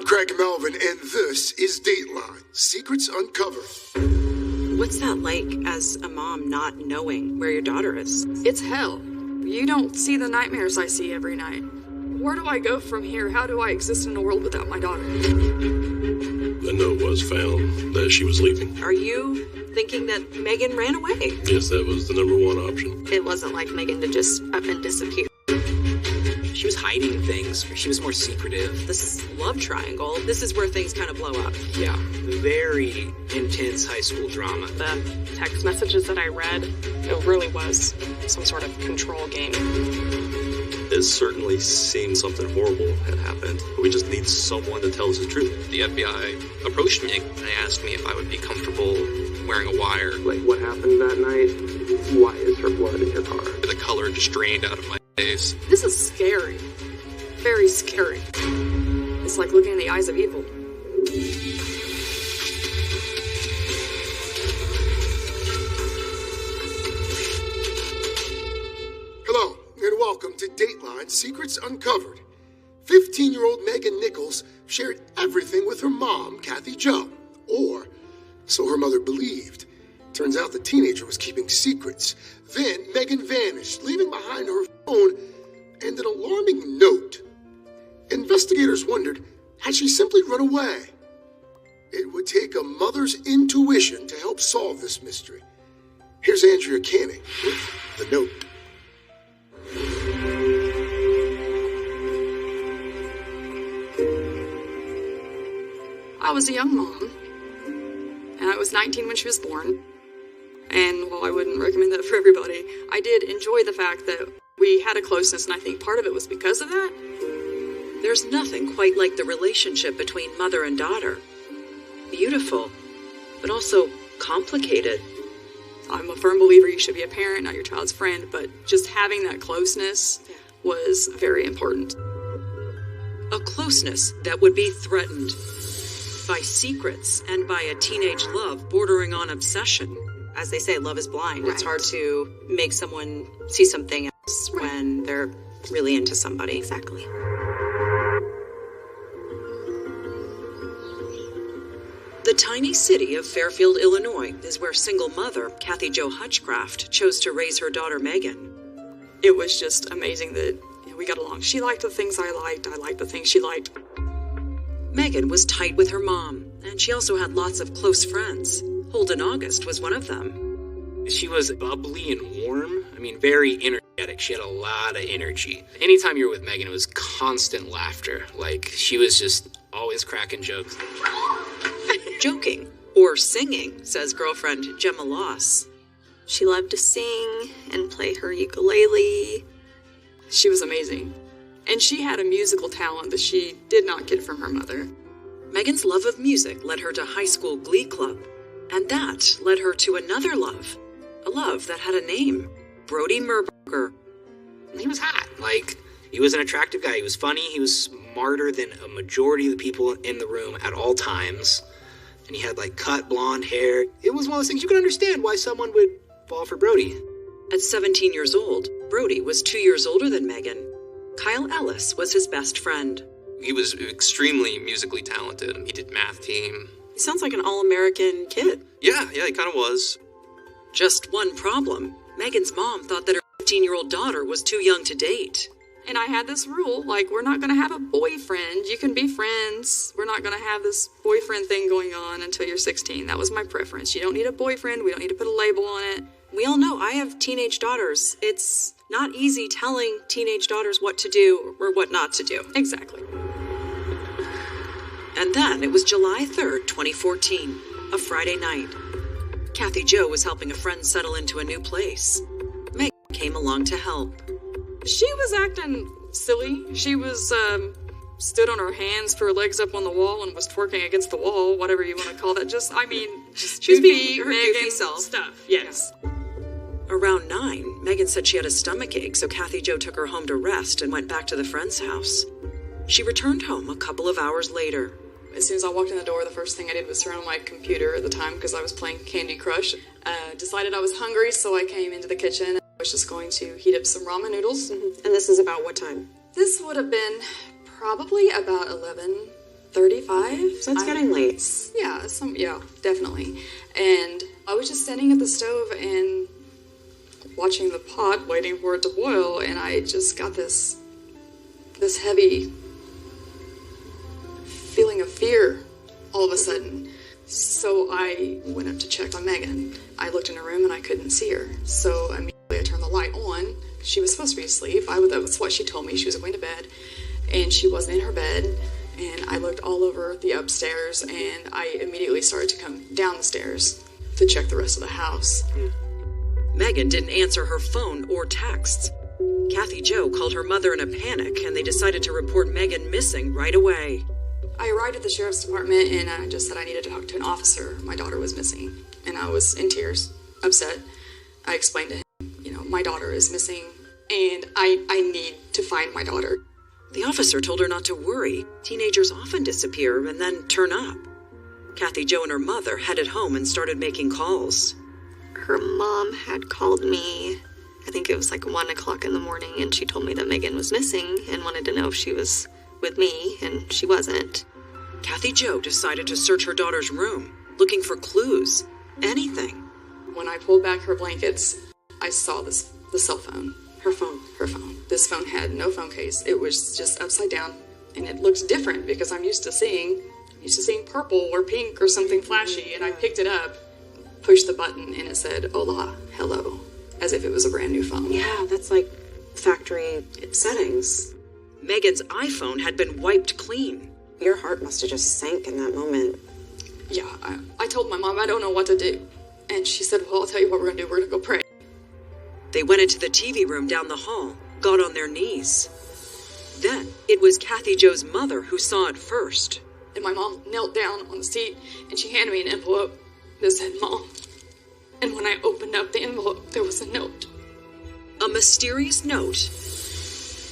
I'm Craig Melvin, and this is Dateline, Secrets Uncovered. What's that like as a mom not knowing where your daughter is? It's hell. You don't see the nightmares I see every night. Where do I go from here? How do I exist in a world without my daughter? The note was found that she was leaving. Are you thinking that Megan ran away? Yes, that was the number one option. It wasn't like Megan to just up and disappear. She was hiding things. She was more secretive. This love triangle, this is where things kind of blow up. Yeah, very intense high school drama. The text messages that I read, it really was some sort of control game. It certainly seemed something horrible had happened. We just need someone to tell us the truth. The FBI approached me and asked me if I would be comfortable wearing a wire. Like, what happened that night? Why is her blood in your car? The color just drained out of my face. This is scary. Very scary. It's like looking in the eyes of evil. Hello, and welcome to Dateline, Secrets Uncovered. 15-year-old Megan Nichols shared everything with her mom, Kathy Jo. Or, so her mother believed. Turns out the teenager was keeping secrets. Then Megan vanished, leaving behind her phone and an alarming note. Investigators wondered, had she simply run away? It would take a mother's intuition to help solve this mystery. Here's Andrea Canning with the note. I was a young mom, and I was 19 when she was born. And while I wouldn't recommend that for everybody, I did enjoy the fact that we had a closeness, and I think part of it was because of that. There's nothing quite like the relationship between mother and daughter. Beautiful, but also complicated. I'm a firm believer you should be a parent, not your child's friend, but just having that closeness was very important. A closeness that would be threatened by secrets and by a teenage love bordering on obsession. As they say, love is blind. Right. It's hard to make someone see something else when they're really into somebody. Exactly. The tiny city of Fairfield, Illinois, is where single mother Kathy Jo Hutchcraft chose to raise her daughter Megan. It was just amazing that we got along. She liked the things I liked the things she liked. Megan was tight with her mom, and she also had lots of close friends. Holden August was one of them. She was bubbly and warm. I mean, very energetic. She had a lot of energy. Anytime you were with Megan, it was constant laughter. Like, she was just always cracking jokes. Joking, or singing, says girlfriend Gemma Loss. She loved to sing and play her ukulele. She was amazing. And she had a musical talent that she did not get from her mother. Megan's love of music led her to high school glee club. And that led her to another love. A love that had a name. Brody Merberger. He was hot. Like, he was an attractive guy. He was funny. He was smarter than a majority of the people in the room at all times. And he had, like, cut blonde hair. It was one of those things you could understand why someone would fall for Brody. At 17 years old, Brody was 2 years older than Megan. Kyle Ellis was his best friend. He was extremely musically talented. He did math team. He sounds like an all-American kid. Yeah, he kind of was. Just one problem. Megan's mom thought that her 15-year-old daughter was too young to date. And I had this rule, like, we're not going to have a boyfriend. You can be friends. We're not going to have this boyfriend thing going on until you're 16. That was my preference. You don't need a boyfriend. We don't need to put a label on it. We all know I have teenage daughters. It's not easy telling teenage daughters what to do or what not to do. Exactly. And then it was July 3rd, 2014, a Friday night. Kathy Jo was helping a friend settle into a new place. Megan came along to help. She was acting silly. She was, stood on her hands, threw her legs up on the wall, and was twerking against the wall, whatever you want to call that. Just she was being her Megan goofy self. Stuff, yes. Yeah. Around 9, Megan said she had a stomachache, so Kathy Jo took her home to rest and went back to the friend's house. She returned home a couple of hours later. As soon as I walked in the door, the first thing I did was turn on my computer at the time because I was playing Candy Crush. Decided I was hungry, so I came into the kitchen. I was just going to heat up some ramen noodles. And this is about what time? This would have been probably about 11 35. So it's getting late. Yeah, definitely. And I was just standing at the stove and watching the pot, waiting for it to boil, and I just got this heavy feeling of fear all of a sudden. So I went up to check on Megan. I looked in her room and I couldn't see her. So immediately I turned the light on. She was supposed to be asleep. That was what she told me. She was going to bed, and she wasn't in her bed. And I looked all over the upstairs, and I immediately started to come down the stairs to check the rest of the house. Megan didn't answer her phone or texts. Kathy Jo called her mother in a panic, and they decided to report Megan missing right away. I arrived at the sheriff's department, and I just said I needed to talk to an officer. My daughter was missing, and I was in tears, upset. I explained to him, my daughter is missing, and I need to find my daughter. The officer told her not to worry. Teenagers often disappear and then turn up. Kathy Jo and her mother headed home and started making calls. Her mom had called me, I think it was like 1 o'clock in the morning, and she told me that Megan was missing and wanted to know if she was with me, and she wasn't. Kathy Jo decided to search her daughter's room, looking for clues, anything. When I pulled back her blankets, I saw the cell phone. Her phone. This phone had no phone case. It was just upside down, and it looked different because I'm used to seeing purple or pink or something flashy, and I picked it up, pushed the button, and it said, "Hola, hello," as if it was a brand new phone. Yeah, that's like factory settings. Megan's iPhone had been wiped clean. Your heart must have just sank in that moment. Yeah, I told my mom I don't know what to do. And she said, "Well, I'll tell you what we're going to do. We're going to go pray." They went into the TV room down the hall, got on their knees. Then it was Kathy Jo's mother who saw it first. And my mom knelt down on the seat, and she handed me an envelope that said, "Mom." And when I opened up the envelope, there was a note. A mysterious note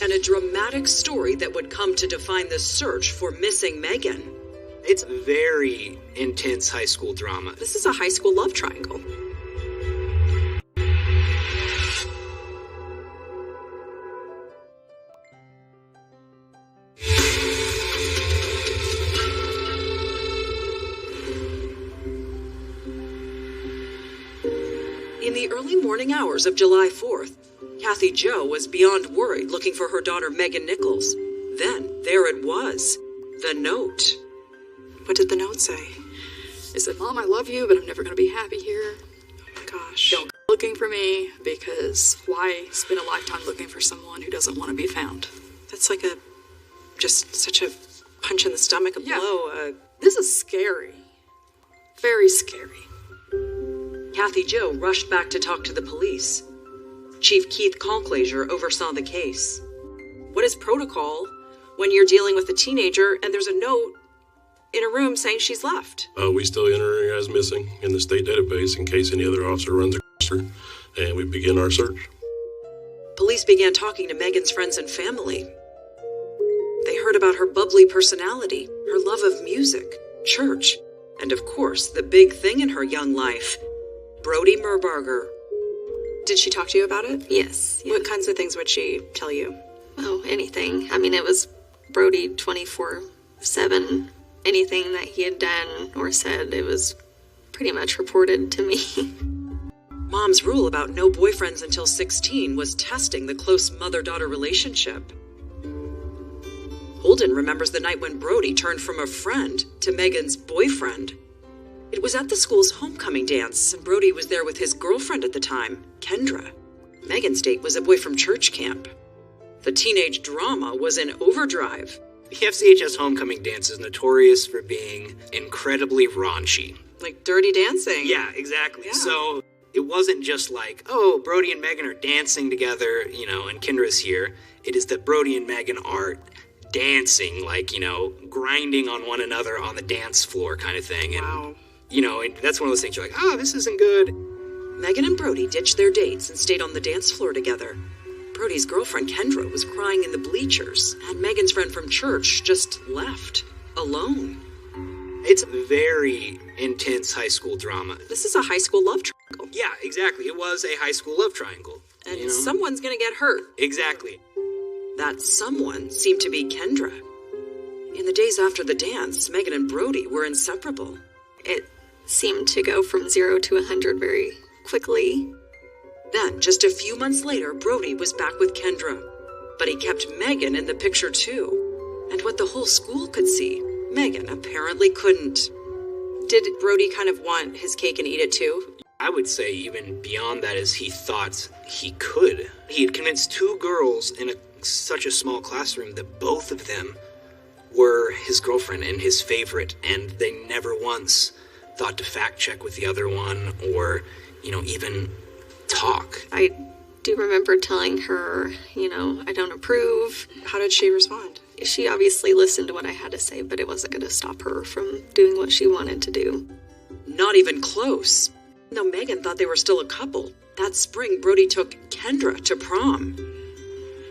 and a dramatic story that would come to define the search for missing Megan. It's very intense high school drama. This is a high school love triangle. In the early morning hours of July 4th, Kathy Jo was beyond worried looking for her daughter Megan Nichols. Then, there it was, the note. What did the note say? It said, "Mom, I love you, but I'm never going to be happy here. Oh my gosh. Don't go looking for me, because why spend a lifetime looking for someone who doesn't want to be found?" That's like just such a punch in the stomach, a blow. This is scary. Very scary. Kathy Jo rushed back to talk to the police. Chief Keith Colclaser oversaw the case. What is protocol when you're dealing with a teenager and there's a note in a room saying she's left? We still enter her as missing in the state database in case any other officer runs across her, and we begin our search. Police began talking to Megan's friends and family. They heard about her bubbly personality, her love of music, church, and of course, the big thing in her young life, Brody Merbarger. Did she talk to you about it? Yes. What kinds of things would she tell you? Oh, anything. I mean, it was Brody 24/7. Anything that he had done or said, it was pretty much reported to me. Mom's rule about no boyfriends until 16 was testing the close mother-daughter relationship. Holden remembers the night when Brody turned from a friend to Megan's boyfriend. It was at the school's homecoming dance, and Brody was there with his girlfriend at the time, Kendra. Megan's date was a boy from church camp. The teenage drama was in overdrive. The FCHS homecoming dance is notorious for being incredibly raunchy. Like Dirty Dancing. Yeah, exactly. Yeah. So it wasn't just like, oh, Brody and Megan are dancing together, and Kendra's here. It is that Brody and Megan are dancing, like, grinding on one another on the dance floor kind of thing. And, wow. And that's one of those things you're like, oh, this isn't good. Megan and Brody ditched their dates and stayed on the dance floor together. Brody's girlfriend, Kendra, was crying in the bleachers, and Megan's friend from church just left, alone. It's very intense high school drama. This is a high school love triangle. Yeah, exactly. It was a high school love triangle. And someone's gonna get hurt. Exactly. That someone seemed to be Kendra. In the days after the dance, Megan and Brody were inseparable. It seemed to go from 0 to 100 very quickly. Then, just a few months later, Brody was back with Kendra. But he kept Megan in the picture too. And what the whole school could see, Megan apparently couldn't. Did Brody kind of want his cake and eat it too? I would say even beyond that is he thought he could. He had convinced 2 girls in such a small classroom that both of them were his girlfriend and his favorite, and they never once thought to fact check with the other one or, even talk. I do remember telling her, I don't approve. How did she respond? She obviously listened to what I had to say, but it wasn't going to stop her from doing what she wanted to do. Not even close. Though Megan thought they were still a couple, that spring Brody took Kendra to prom.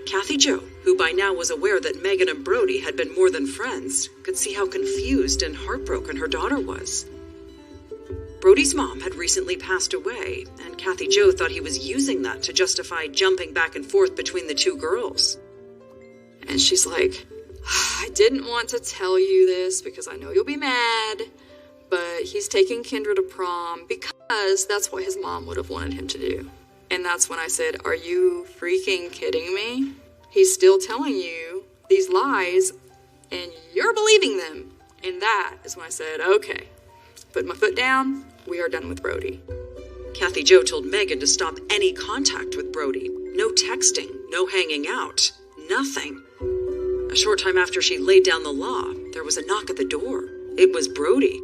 Kathy Jo, who by now was aware that Megan and Brody had been more than friends, could see how confused and heartbroken her daughter was. Brody's mom had recently passed away, and Kathy Jo thought he was using that to justify jumping back and forth between the 2 girls. And she's like, I didn't want to tell you this because I know you'll be mad, but he's taking Kendra to prom because that's what his mom would have wanted him to do. And that's when I said, are you freaking kidding me? He's still telling you these lies, and you're believing them. And that is when I said, okay, put my foot down, we are done with Brody. Kathy Jo told Megan to stop any contact with Brody. No texting, no hanging out, nothing. A short time after she laid down the law, there was a knock at the door. It was Brody.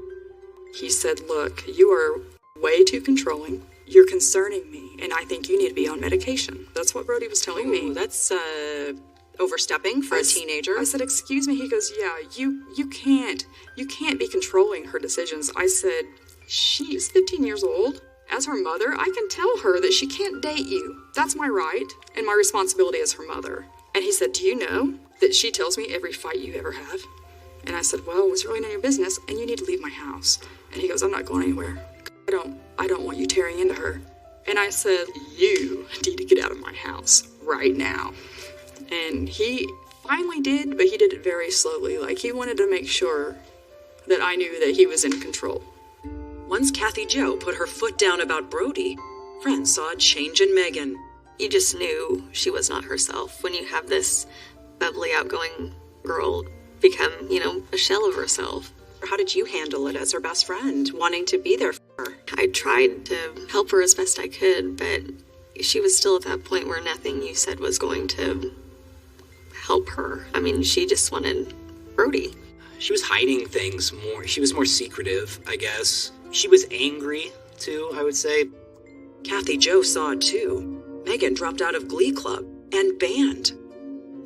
He said, look, you are way too controlling. You're concerning me, and I think you need to be on medication. That's what Brody was telling me. That's, overstepping for a teenager. I said, excuse me. He goes, yeah, you can't be controlling her decisions. I said, she's 15 years old. As her mother, I can tell her that she can't date you. That's my right and my responsibility as her mother. And he said, do you know that she tells me every fight you ever have? And I said, well, it's really none of your business, and you need to leave my house. And he goes, I'm not going anywhere. I don't want you tearing into her. And I said, you need to get out of my house right now. And he finally did, but he did it very slowly. Like, he wanted to make sure that I knew that he was in control. Once Kathy Jo put her foot down about Brody, friends saw a change in Megan. You just knew she was not herself when you have this bubbly, outgoing girl become, a shell of herself. How did you handle it as her best friend, wanting to be there for her? I tried to help her as best I could, but she was still at that point where nothing you said was going to help her. I mean, she just wanted Brody. She was hiding things more. She was more secretive, I guess. She was angry, too, I would say. Kathy Jo saw it, too. Megan dropped out of Glee Club and band.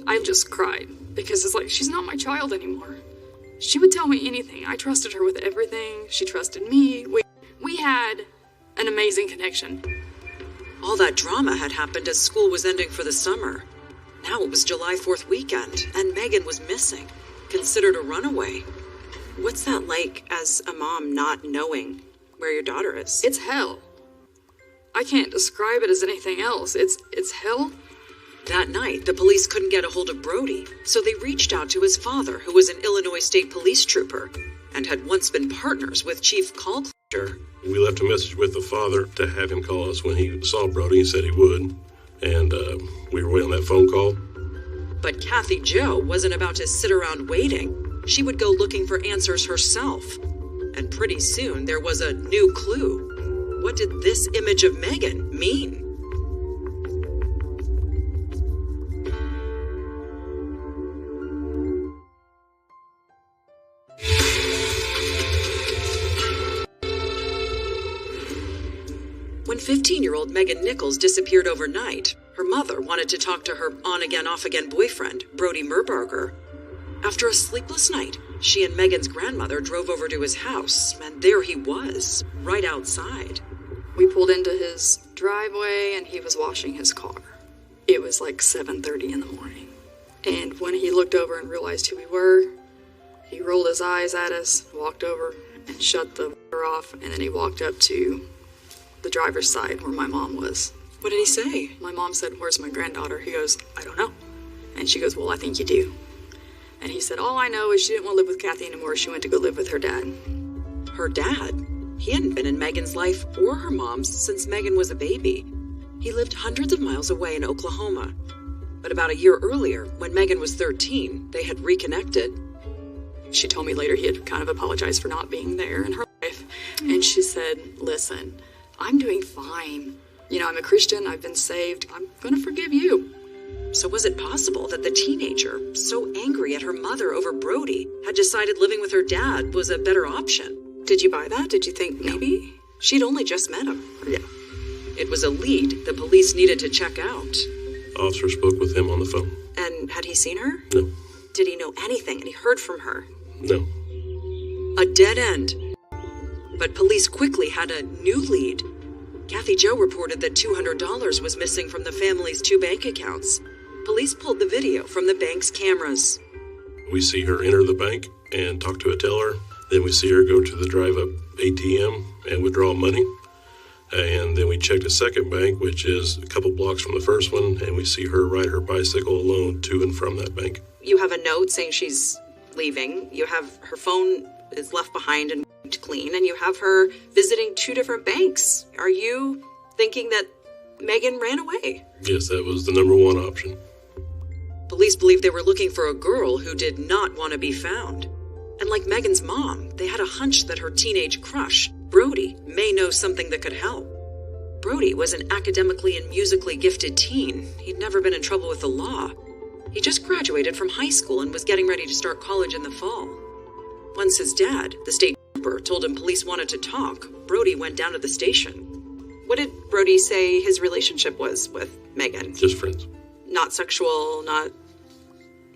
I just cried because it's like, she's not my child anymore. She would tell me anything. I trusted her with everything. She trusted me. We had an amazing connection. All that drama had happened as school was ending for the summer. Now it was July 4th weekend, and Megan was missing, considered a runaway. What's that like as a mom not knowing where your daughter is? It's hell. I can't describe it as anything else. It's hell. That night, the police couldn't get a hold of Brody, so they reached out to his father, who was an Illinois State Police trooper, and had once been partners with Chief Colcluster. We left a message with the father to have him call us when he saw Brody. He said he would, and we were waiting on that phone call. But Kathy Jo wasn't about to sit around waiting. She would go looking for answers herself. And pretty soon, there was a new clue. What did this image of Megan mean? When 15-year-old Megan Nichols disappeared overnight, her mother wanted to talk to her on-again, off-again boyfriend, Brody Merbarger. After a sleepless night, she and Megan's grandmother drove over to his house, and there he was, right outside. We pulled into his driveway, and he was washing his car. It was like 7:30 in the morning. And when he looked over and realized who we were, he rolled his eyes at us, walked over, and shut the door off, and then he walked up to the driver's side where my mom was. What did he say? My mom said, "Where's my granddaughter?" He goes, "I don't know." And she goes, "Well, I think you do." And he said, all I know is she didn't want to live with Kathy anymore. She went to go live with her dad. Her dad? He hadn't been in Megan's life or her mom's since Megan was a baby. He lived hundreds of miles away in Oklahoma. But about a year earlier, when Megan was 13, they had reconnected. She told me later he had kind of apologized for not being there in her life. And she said, listen, I'm doing fine. You know, I'm a Christian. I've been saved. I'm going to forgive you. So was it possible that the teenager, so angry at her mother over Brody, had decided living with her dad was a better option? Did you buy that? Did you think maybe? She'd only just met him. Yeah. It was a lead the police needed to check out. Officer spoke with him on the phone. And had he seen her? No. Did he know anything and he heard from her? No. A dead end. But police quickly had a new lead. Kathy Jo reported that $200 was missing from the family's 2 bank accounts. Police pulled the video from the bank's cameras. We see her enter the bank and talk to a teller. Then we see her go to the drive-up ATM and withdraw money. And then we checked a second bank, which is a couple blocks from the first one, and we see her ride her bicycle alone to and from that bank. You have a note saying she's leaving. You have her phone is left behind and wiped clean, and you have her visiting 2 different banks. Are you thinking that Megan ran away? Yes, that was the number one option. Police believe they were looking for a girl who did not want to be found. And like Megan's mom, they had a hunch that her teenage crush, Brody, may know something that could help. Brody was an academically and musically gifted teen. He'd never been in trouble with the law. He just graduated from high school and was getting ready to start college in the fall. Once his dad, the state trooper, told him police wanted to talk, Brody went down to the station. What did Brody say his relationship was with Megan? Just friends. Not sexual, not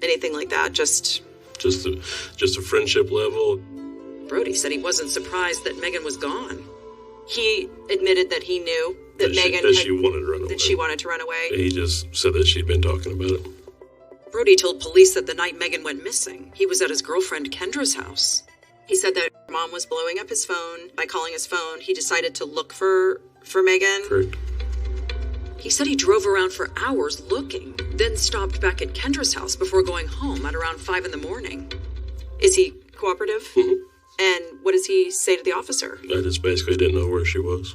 anything like that, just a friendship level. Brody said he wasn't surprised that Megan was gone. He admitted that he knew that she wanted to run away. That she wanted to run away. He just said that she'd been talking about it. Brody told police that the night Megan went missing, he was at his girlfriend Kendra's house. He said that her mom was blowing up his phone. By calling his phone, he decided to look for Megan. Correct. He said he drove around for hours looking, then stopped back at Kendra's house before going home at around 5 in the morning. Is he cooperative? Mm-hmm. And what does he say to the officer? I just basically didn't know where she was.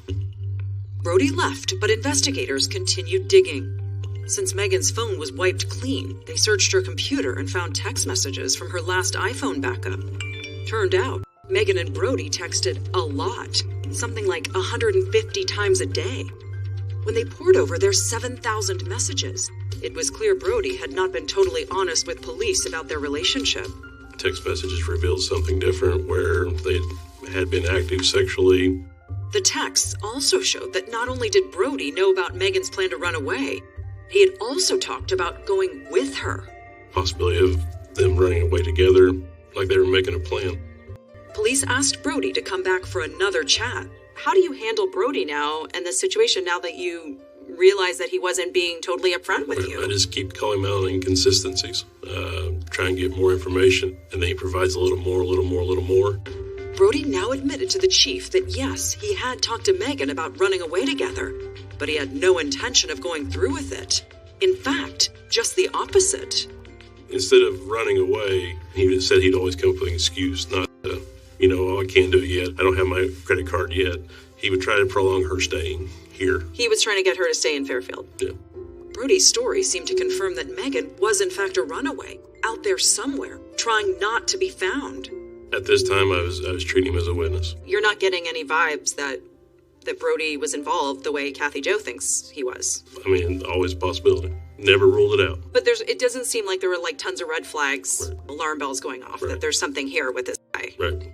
Brody left, but investigators continued digging. Since Megan's phone was wiped clean, they searched her computer and found text messages from her last iPhone backup. Turned out, Megan and Brody texted a lot, something like 150 times a day. When they pored over their 7,000 messages, it was clear Brody had not been totally honest with police about their relationship. Text messages revealed something different, where they had been active sexually. The texts also showed that not only did Brody know about Megan's plan to run away, he had also talked about going with her. Possibility of them running away together, like they were making a plan. Police asked Brody to come back for another chat. How do you handle Brody now and the situation now that you realize that he wasn't being totally upfront with you? I just keep calling him out on inconsistencies, try and get more information, and then he provides a little more. Brody now admitted to the chief that yes, he had talked to Megan about running away together, but he had no intention of going through with it. In fact, just the opposite. Instead of running away, he said he'd always come up with an excuse, not, I can't do it yet. I don't have my credit card yet. He would try to prolong her staying here. He was trying to get her to stay in Fairfield. Yeah. Brody's story seemed to confirm that Megan was in fact a runaway, out there somewhere, trying not to be found. At this time, I was treating him as a witness. You're not getting any vibes that Brody was involved the way Kathy Jo thinks he was. I mean, always a possibility. Never ruled it out. But it doesn't seem like there were tons of red flags, right. Alarm bells going off, right. That there's something here with this guy. Right.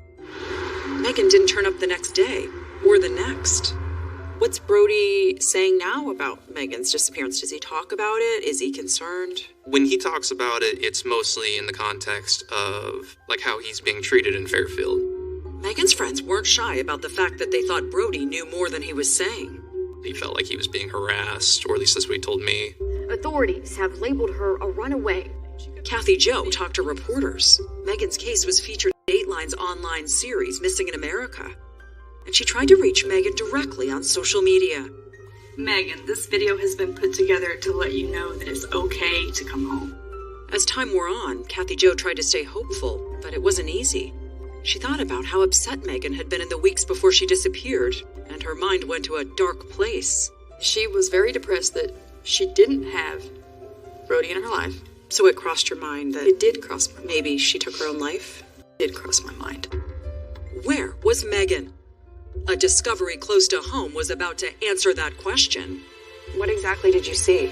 Megan didn't turn up the next day, or the next. What's Brody saying now about Megan's disappearance? Does he talk about it? Is he concerned? When he talks about it, it's mostly in the context of, how he's being treated in Fairfield. Megan's friends weren't shy about the fact that they thought Brody knew more than he was saying. He felt like he was being harassed, or at least that's what he told me. Authorities have labeled her a runaway. Kathy Jo talked to reporters. Megan's case was featured in Dateline's online series, Missing in America. And she tried to reach Megan directly on social media. Megan, this video has been put together to let you know that it's okay to come home. As time wore on, Kathy Jo tried to stay hopeful, but it wasn't easy. She thought about how upset Megan had been in the weeks before she disappeared, and her mind went to a dark place. She was very depressed that she didn't have Brody in her life. So it crossed your mind that It did cross my mind. maybe she took her own life? It did cross my mind. Where was Megan? A discovery close to home was about to answer that question. What exactly did you see?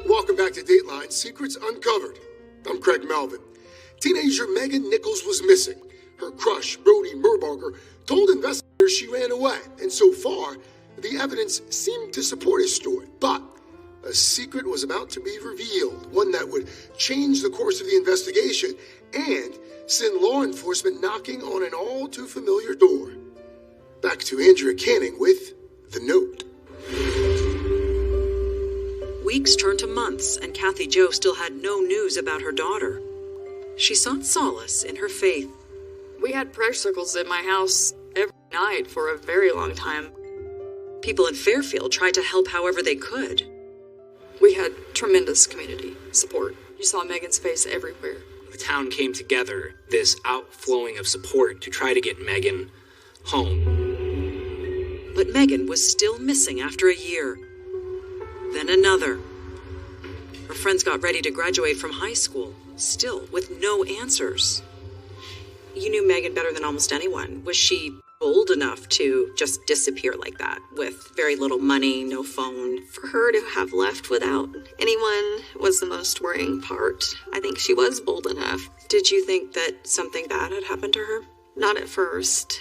Welcome back to Dateline Secrets Uncovered. I'm Craig Melvin. Teenager Megan Nichols was missing. Her crush, Brody Murbarger, told investigators she ran away, and so far, the evidence seemed to support his story. But a secret was about to be revealed, one that would change the course of the investigation and send law enforcement knocking on an all-too-familiar door. Back to Andrea Canning with The Note. Weeks turned to months, and Kathy Jo still had no news about her daughter. She sought solace in her faith. We had prayer circles in my house every night for a very long time. People in Fairfield tried to help however they could. We had tremendous community support. You saw Megan's face everywhere. The town came together, this outflowing of support to try to get Megan home. But Megan was still missing after a year. Then another. Her friends got ready to graduate from high school, still with no answers. You knew Megan better than almost anyone. Was she bold enough to just disappear like that, with very little money, no phone? For her to have left without anyone was the most worrying part. I think she was bold enough. Did you think that something bad had happened to her? Not at first,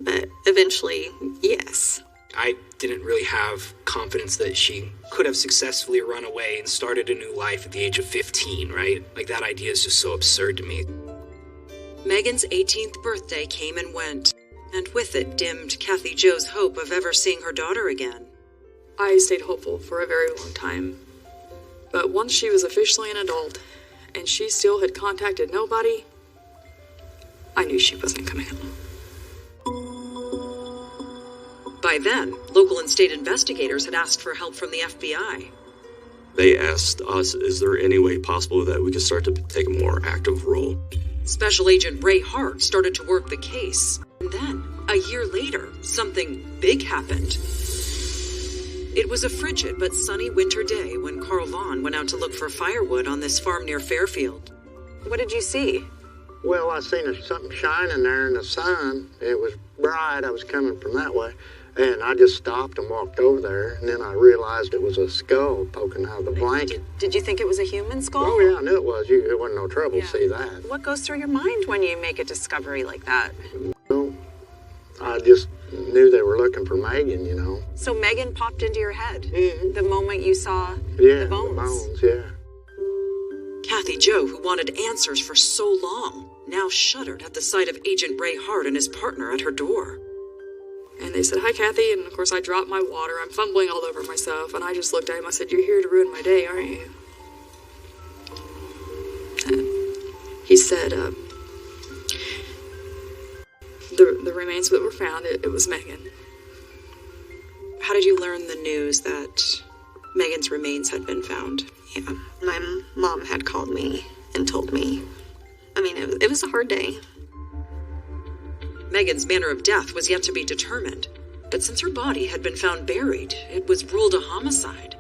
but eventually, yes. I didn't really have confidence that she could have successfully run away and started a new life at the age of 15, right? Like, that idea is just so absurd to me. Megan's 18th birthday came and went, and with it dimmed Kathy Jo's hope of ever seeing her daughter again. I stayed hopeful for a very long time. But once she was officially an adult, and she still had contacted nobody, I knew she wasn't coming home. By then, local and state investigators had asked for help from the FBI. They asked us, is there any way possible that we could start to take a more active role? Special Agent Ray Hart started to work the case. And then, a year later, something big happened. It was a frigid but sunny winter day when Carl Vaughn went out to look for firewood on this farm near Fairfield. What did you see? Well, I seen something shining there in the sun. It was bright. I was coming from that way. And I just stopped and walked over there, and then I realized it was a skull poking out of the blanket. Did you think it was a human skull? Oh, yeah, I knew it was. It wasn't no trouble to see that. What goes through your mind when you make a discovery like that? Well, I just knew they were looking for Megan, you know. So Megan popped into your head Mm-hmm. the moment you saw Yeah, the bones? yeah. Kathy Jo, who wanted answers for so long, now shuddered at the sight of Agent Ray Hart and his partner at her door. And they said, "Hi, Kathy," and of course I dropped my water. I'm fumbling all over myself, and I just looked at him. I said, "You're here to ruin my day, aren't you?" And he said, the remains that were found, it was Megan. How did you learn the news that Megan's remains had been found? Yeah, my mom had called me and told me. I mean, it was a hard day. Megan's manner of death was yet to be determined, but since her body had been found buried, it was ruled a homicide.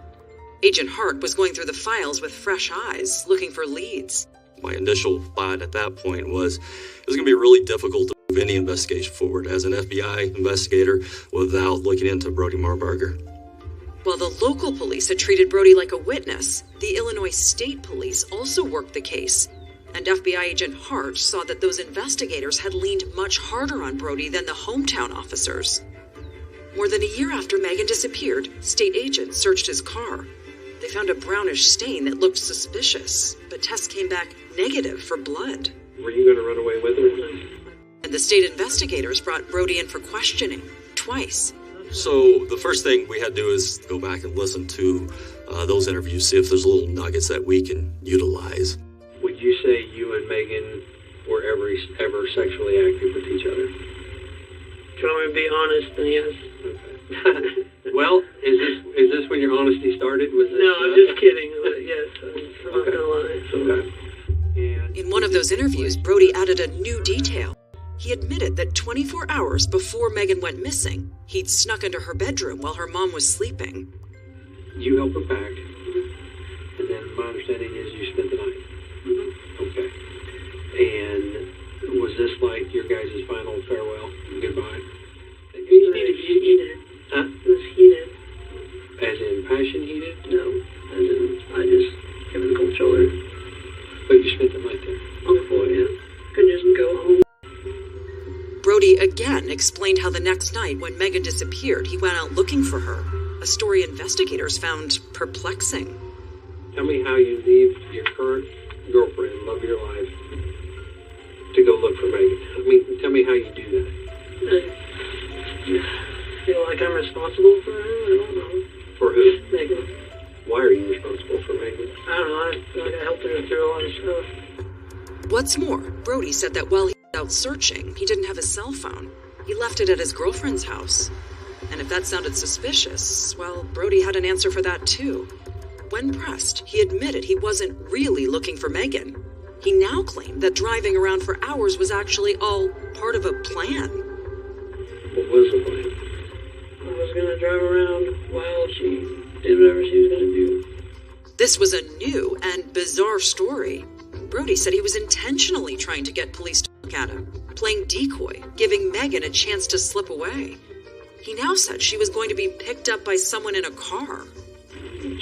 Agent Hart was going through the files with fresh eyes, looking for leads. My initial thought at that point was it was going to be really difficult to move any investigation forward as an FBI investigator without looking into Brody Marbarger. While the local police had treated Brody like a witness, the Illinois State Police also worked the case. And FBI agent Hart saw that those investigators had leaned much harder on Brody than the hometown officers. More than a year after Megan disappeared, state agents searched his car. They found a brownish stain that looked suspicious, but tests came back negative for blood. Were you going to run away with her? And the state investigators brought Brody in for questioning, twice. So the first thing we had to do is go back and listen to those interviews, see if there's little nuggets that we can utilize. Would you say you and Megan were ever sexually active with each other? If you want me to be honest, then yes. Okay. Well, is this when your honesty started? Was this, no, I'm just kidding. Yes, I'm not gonna lie. So. Okay. In one of those interviews, Brody added a new detail. He admitted that 24 hours before Megan went missing, he'd snuck into her bedroom while her mom was sleeping. You helped her pack, and then my understanding is you spent the night. Okay. And was this like your guys' final farewell, goodbye? He did. Huh? It was heated. As in passion heated? No, as in I just gave him the cold shoulder. But you spent the night there? On the floor, yeah. Couldn't just go home. Brody again explained how the next night when Megan disappeared, he went out looking for her, a story investigators found perplexing. Tell me how you leave your current girlfriend, love of your life, to go look for Megan. I mean, tell me how you do that. I feel like I'm responsible for her. I don't know. For who? Megan. Why are you responsible for Megan? I don't know. I feel like I helped her through a lot of stuff. What's more, Brody said that while he was out searching, he didn't have his cell phone. He left it at his girlfriend's house. And if that sounded suspicious, well, Brody had an answer for that too. When pressed, he admitted he wasn't really looking for Megan. He now claimed that driving around for hours was actually all part of a plan. What was the plan? I was gonna drive around while she did whatever she was gonna do. This was a new and bizarre story. Brody said he was intentionally trying to get police to look at him, playing decoy, giving Megan a chance to slip away. He now said she was going to be picked up by someone in a car.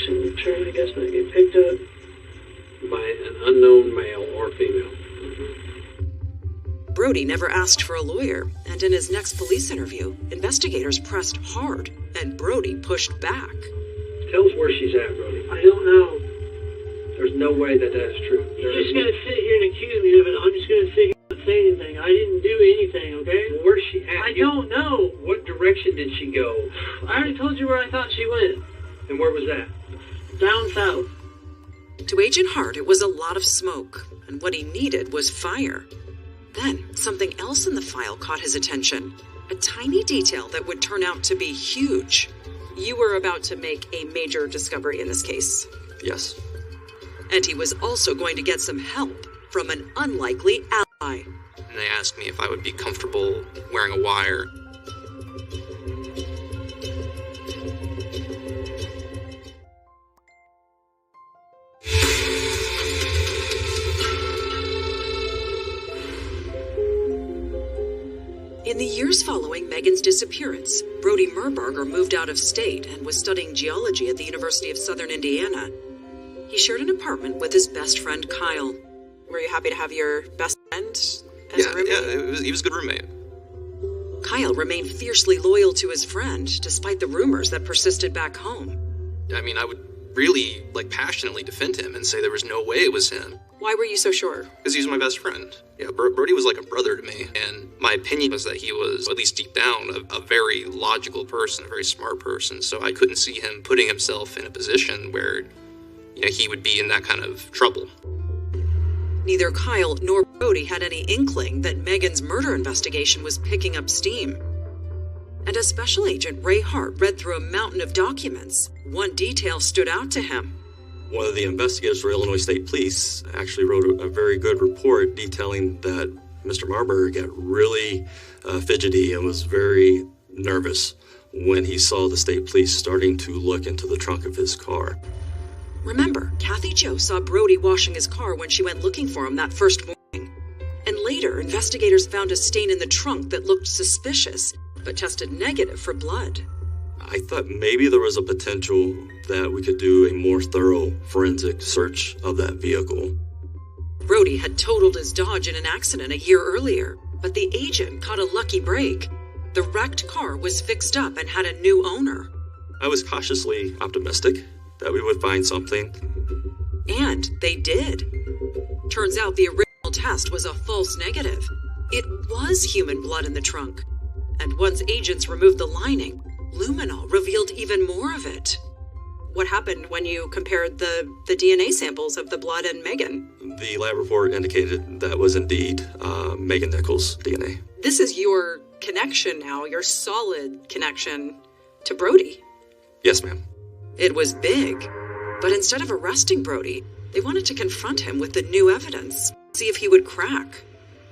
So trying to guess not get picked up by an unknown male or female. Brody never asked for a lawyer, and in his next police interview, investigators pressed hard, and Brody pushed back. Tell us where she's at, Brody. I don't know. There's no way that is true. You're just gonna sit here and accuse me of it. I'm just gonna sit here and say anything. I didn't do anything, okay? Well, where's she at? I don't know. What direction did she go? I already told you where I thought she went. And where was that? Down south. To Agent Hart, it was a lot of smoke, and what he needed was fire. Then, something else in the file caught his attention. A tiny detail that would turn out to be huge. You were about to make a major discovery in this case. Yes. And he was also going to get some help from an unlikely ally. And they asked me if I would be comfortable wearing a wire. In the years following Megan's disappearance, Brody Merbarger moved out of state and was studying geology at the University of Southern Indiana. He shared an apartment with his best friend Kyle. Were you happy to have your best friend as a roommate? Yeah, he was a good roommate. Kyle remained fiercely loyal to his friend, despite the rumors that persisted back home. I mean, I would really, passionately defend him and say there was no way it was him. Why were you so sure? Because he was my best friend. Yeah, Brody was like a brother to me, and my opinion was that he was, at least deep down, a very logical person, a very smart person, so I couldn't see him putting himself in a position where, he would be in that kind of trouble. Neither Kyle nor Brody had any inkling that Megan's murder investigation was picking up steam. And as Special Agent Ray Hart read through a mountain of documents, one detail stood out to him. One of the investigators for Illinois State Police actually wrote a very good report detailing that Mr. Marburger got really fidgety and was very nervous when he saw the state police starting to look into the trunk of his car. Remember, Kathy Jo saw Brody washing his car when she went looking for him that first morning. And later, investigators found a stain in the trunk that looked suspicious, but tested negative for blood. I thought maybe there was a potential that we could do a more thorough forensic search of that vehicle. Brody had totaled his Dodge in an accident a year earlier, but the agent caught a lucky break. The wrecked car was fixed up and had a new owner. I was cautiously optimistic that we would find something. And they did. Turns out the original test was a false negative. It was human blood in the trunk. And once agents removed the lining, luminol revealed even more of it. what happened when you compared the DNA samples of the blood and Megan. The lab report indicated that was indeed Megan Nichols' DNA. This is your connection now, your solid connection to Brody. Yes, ma'am. It was big, but instead of arresting Brody, they wanted to confront him with the new evidence, see if he would crack.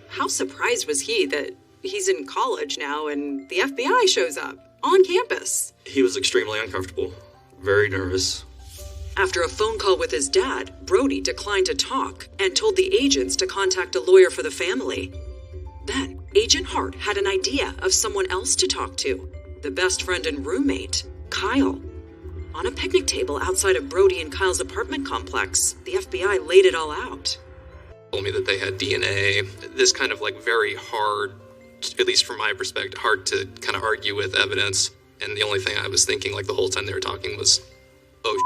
How surprised was he that he's in college now and the FBI shows up on campus? He was extremely uncomfortable, very nervous. After a phone call with his dad, Brody declined to talk and told the agents to contact a lawyer for the family. Then, Agent Hart had an idea of someone else to talk to, the best friend and roommate, Kyle. On a picnic table outside of Brody and Kyle's apartment complex, the FBI laid it all out. Told me that they had DNA. This kind of like very hard, at least from my perspective, hard to kind of argue with evidence. And the only thing I was thinking like the whole time they were talking was, oh,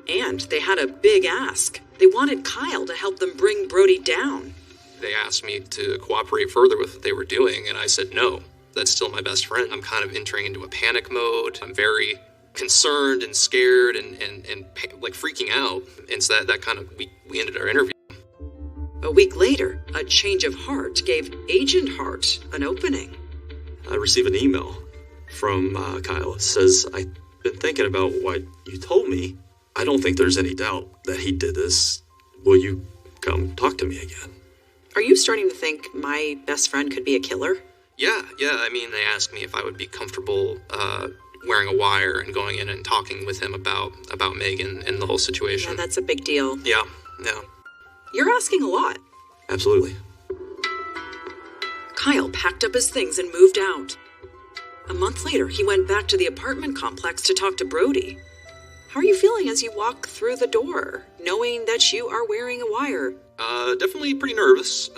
And they had a big ask. They wanted Kyle to help them bring Brody down. They asked me to cooperate further with what they were doing, and I said no. That's still my best friend. I'm kind of entering into a panic mode. I'm very concerned and scared and like freaking out. And so that kind of, we ended our interview. A week later, a change of heart gave Agent Hart an opening. I received an email from Kyle. It says, I've been thinking about what you told me. I don't think there's any doubt that he did this. Will you come talk to me again? Are you starting to think my best friend could be a killer? Yeah. I mean, they asked me if I would be comfortable wearing a wire and going in and talking with him about Megan and the whole situation. Yeah, that's a big deal. Yeah. You're asking a lot. Absolutely. Kyle packed up his things and moved out. A month later, he went back to the apartment complex to talk to Brody. How are you feeling as you walk through the door, knowing that you are wearing a wire? Definitely pretty nervous.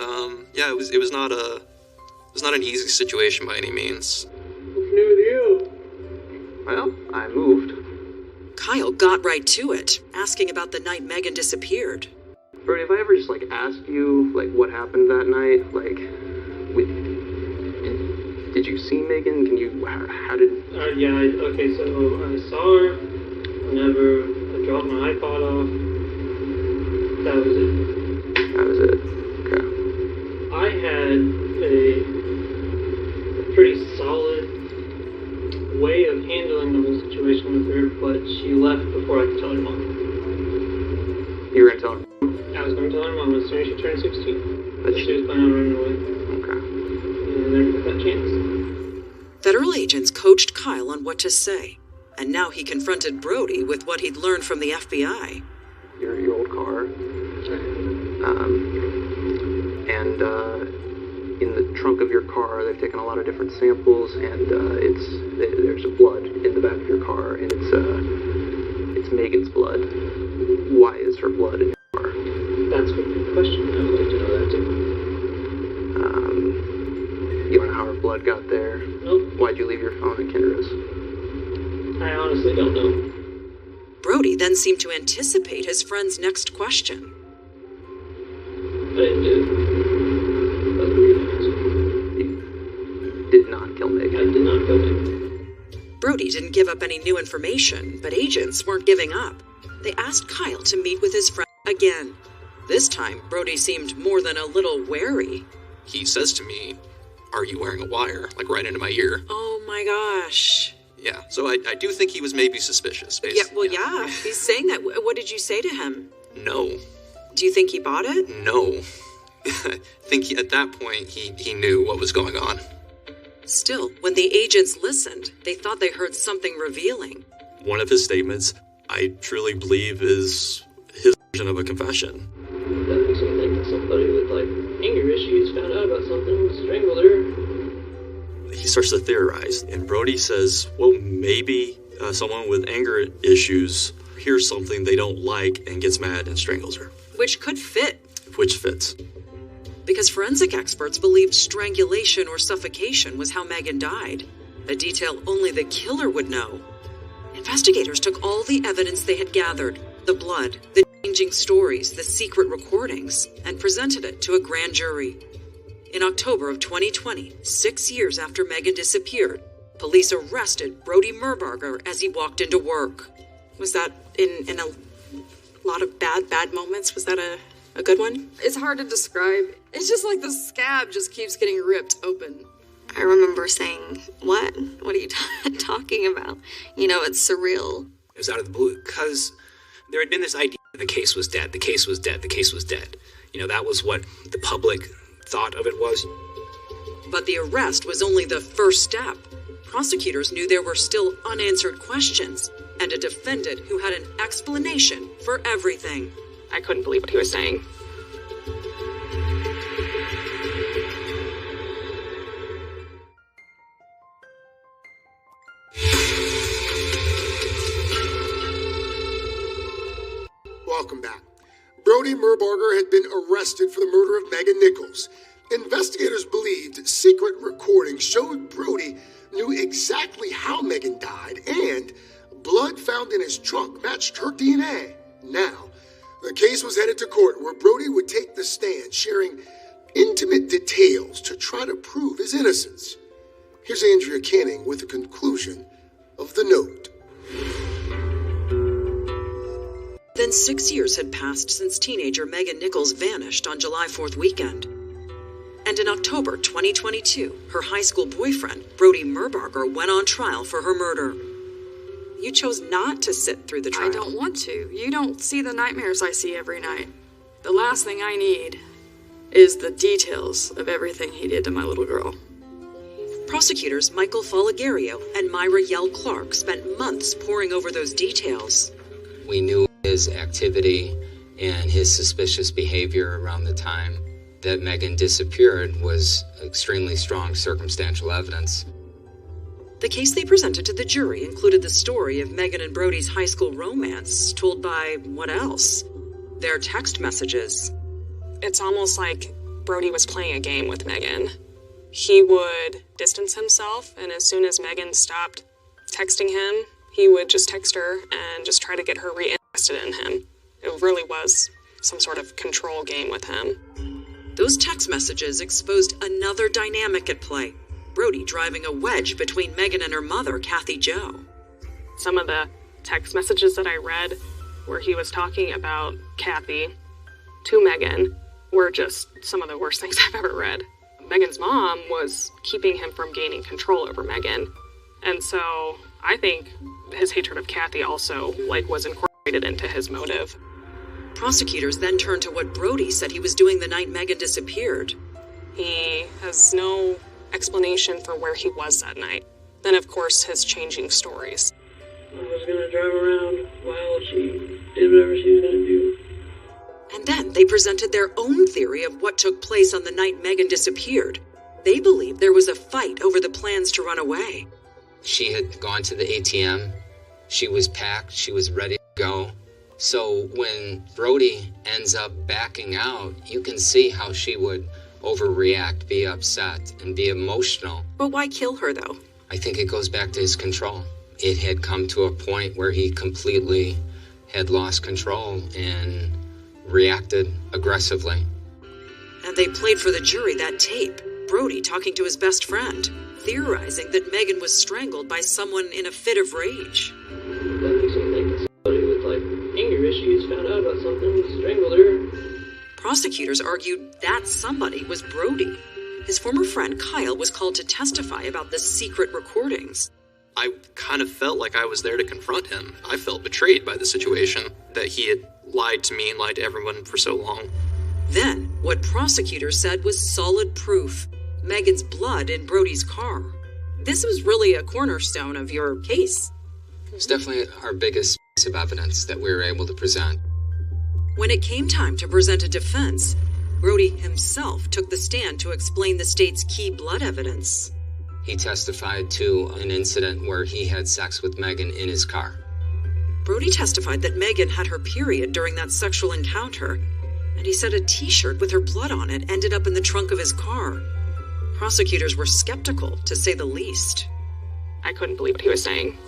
Yeah, it was not an easy situation by any means. What's new with you? Well, I moved. Kyle got right to it, asking about the night Megan disappeared. Brody, have I ever just like asked you like what happened that night? Like, did you see Megan? Can you? How did? Yeah. Okay, so I saw her whenever I dropped my iPod off. That was it. Okay. I had a pretty solid way of handling the whole situation with her, but she left before I could tell her mom. You were gonna tell her? I was going to tell her mom as soon as she turned 16. But she was planning on running away. Okay. And never got that chance. Federal agents coached Kyle on what to say, and now he confronted Brody with what he'd learned from the FBI. Your old car. And in the trunk of your car, they've taken a lot of different samples, and there's blood in the back of your car, and it's Megan's blood. Why is her blood in your car? That's a good question. I would like to know that too. You don't know how her blood got there? Nope. Why'd you leave your phone at Kendra's? I honestly don't know. Brody then seemed to anticipate his friend's next question. I didn't do it. That's the reason I asked. You did not kill Megan. I did not kill Megan. Brody didn't give up any new information, but agents weren't giving up. They asked Kyle to meet with his friend again. This time, Brody seemed more than a little wary. He says to me, "Are you wearing a wire?" Like right into my ear. Oh my gosh. Yeah, so I do think he was maybe suspicious. Yeah, he's saying that. What did you say to him? No. Do you think he bought it? No. I think at that point, he knew what was going on. Still, when the agents listened, they thought they heard something revealing. One of his statements, I truly believe, is his version of a confession. That makes me think that somebody with like anger issues found out about something and strangled her. He starts to theorize, and Brody says, well, maybe someone with anger issues hears something they don't like and gets mad and strangles her. Which could fit. Which fits. Because forensic experts believed strangulation or suffocation was how Megan died, a detail only the killer would know. Investigators took all the evidence they had gathered, the blood, the changing stories, the secret recordings, and presented it to a grand jury. In October of 2020, 6 years after Megan disappeared, police arrested Brody Merbarger as he walked into work. Was that in a lot of bad moments? Was that a good one? It's hard to describe. It's just like the scab just keeps getting ripped open. I remember saying, what? What are you talking about? You know, it's surreal. It was out of the blue because there had been this idea that the case was dead, the case was dead, the case was dead. You know, that was what the public thought of it was. But the arrest was only the first step. Prosecutors knew there were still unanswered questions and a defendant who had an explanation for everything. I couldn't believe what he was saying. Welcome back. Brody Merbarger had been arrested for the murder of Megan Nichols. Investigators believed secret recordings showed Brody knew exactly how Megan died, and blood found in his trunk matched her DNA. Now, the case was headed to court where Brody would take the stand, sharing intimate details to try to prove his innocence. Here's Andrea Canning with the conclusion of the note. Then 6 years had passed since teenager Megan Nichols vanished on July 4th weekend. And in October 2022, her high school boyfriend, Brody Merbarger, went on trial for her murder. You chose not to sit through the trial. I don't want to. You don't see the nightmares I see every night. The last thing I need is the details of everything he did to my little girl. Prosecutors Michael Folligario and Myra Yell Clark spent months poring over those details. We knew his activity and his suspicious behavior around the time that Megan disappeared was extremely strong circumstantial evidence. The case they presented to the jury included the story of Megan and Brody's high school romance, told by what else? Their text messages. It's almost like Brody was playing a game with Megan. He would distance himself, and as soon as Megan stopped texting him, he would just text her and just try to get her reinterested in him. It really was some sort of control game with him. Those text messages exposed another dynamic at play. Brody driving a wedge between Megan and her mother, Kathy Jo. Some of the text messages that I read where he was talking about Kathy to Megan were just some of the worst things I've ever read. Megan's mom was keeping him from gaining control over Megan. And so I think his hatred of Kathy also was incorporated into his motive. Prosecutors then turned to what Brody said he was doing the night Megan disappeared. He has no explanation for where he was that night. Then, of course, his changing stories. I was gonna drive around while she did whatever she was gonna do. And then they presented their own theory of what took place on the night Megan disappeared. They believed there was a fight over the plans to run away. She had gone to the ATM. She was packed. She was ready to go. So when Brody ends up backing out, you can see how she would overreact, be upset, and be emotional. But why kill her, though? I think it goes back to his control. It had come to a point where he completely had lost control and reacted aggressively. And they played for the jury that tape. Brody talking to his best friend, theorizing that Megan was strangled by someone in a fit of rage. That makes me think somebody with anger issues found out about something, strangled her. Prosecutors argued that somebody was Brody. His former friend Kyle was called to testify about the secret recordings. I kind of felt like I was there to confront him. I felt betrayed by the situation, that he had lied to me and lied to everyone for so long. Then, what prosecutors said was solid proof. Megan's blood in Brody's car. This was really a cornerstone of your case. It's definitely our biggest piece of evidence that we were able to present. When it came time to present a defense, Brody himself took the stand to explain the state's key blood evidence. He testified to an incident where he had sex with Megan in his car. Brody testified that Megan had her period during that sexual encounter, and he said a t-shirt with her blood on it ended up in the trunk of his car. Prosecutors were skeptical, to say the least. I couldn't believe what he was saying.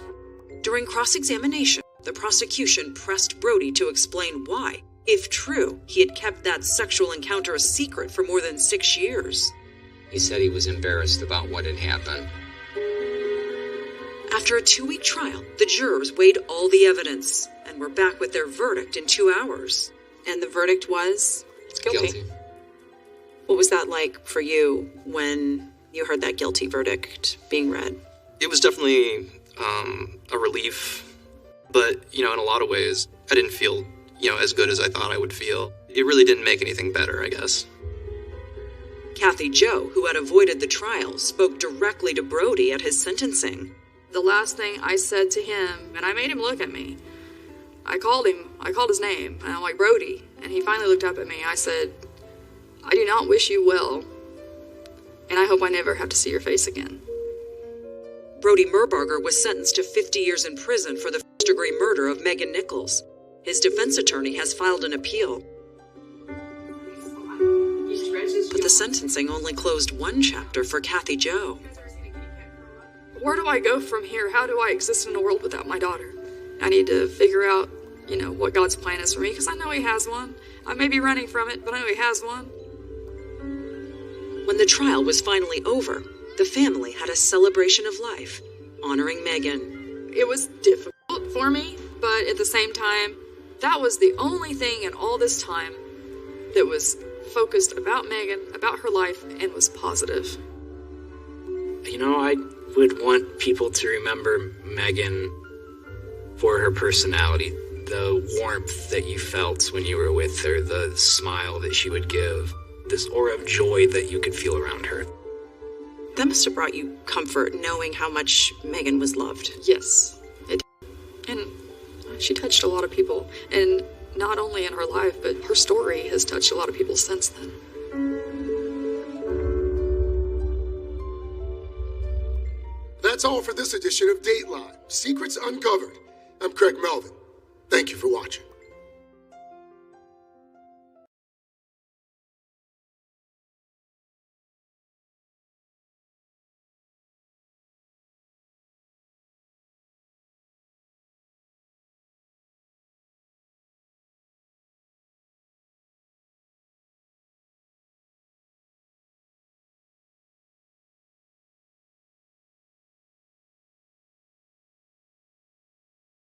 During cross-examination, the prosecution pressed Brody to explain why, if true, he had kept that sexual encounter a secret for more than 6 years. He said he was embarrassed about what had happened. After a 2-week trial, the jurors weighed all the evidence and were back with their verdict in 2 hours. And the verdict was? Guilty. What was that like for you when you heard that guilty verdict being read? It was definitely a relief, but, in a lot of ways, I didn't feel, as good as I thought I would feel. It really didn't make anything better, I guess. Kathy Jo, who had avoided the trial, spoke directly to Brody at his sentencing. The last thing I said to him, and I made him look at me, I called his name, and I'm like, Brody, and he finally looked up at me. I said, I do not wish you well, and I hope I never have to see your face again. Brody Merbarger was sentenced to 50 years in prison for the first-degree murder of Megan Nichols. His defense attorney has filed an appeal. But the sentencing only closed one chapter for Kathy Jo. Where do I go from here? How do I exist in a world without my daughter? I need to figure out, what God's plan is for me, because I know He has one. I may be running from it, but I know He has one. When the trial was finally over, the family had a celebration of life, honoring Megan. It was difficult for me, but at the same time, that was the only thing in all this time that was focused about Megan, about her life, and was positive. I would want people to remember Megan for her personality, the warmth that you felt when you were with her, the smile that she would give, this aura of joy that you could feel around her. That must have brought you comfort, knowing how much Megan was loved. Yes, it did. And she touched a lot of people, and not only in her life, but her story has touched a lot of people since then. That's all for this edition of Dateline, Secrets Uncovered. I'm Craig Melvin. Thank you for watching.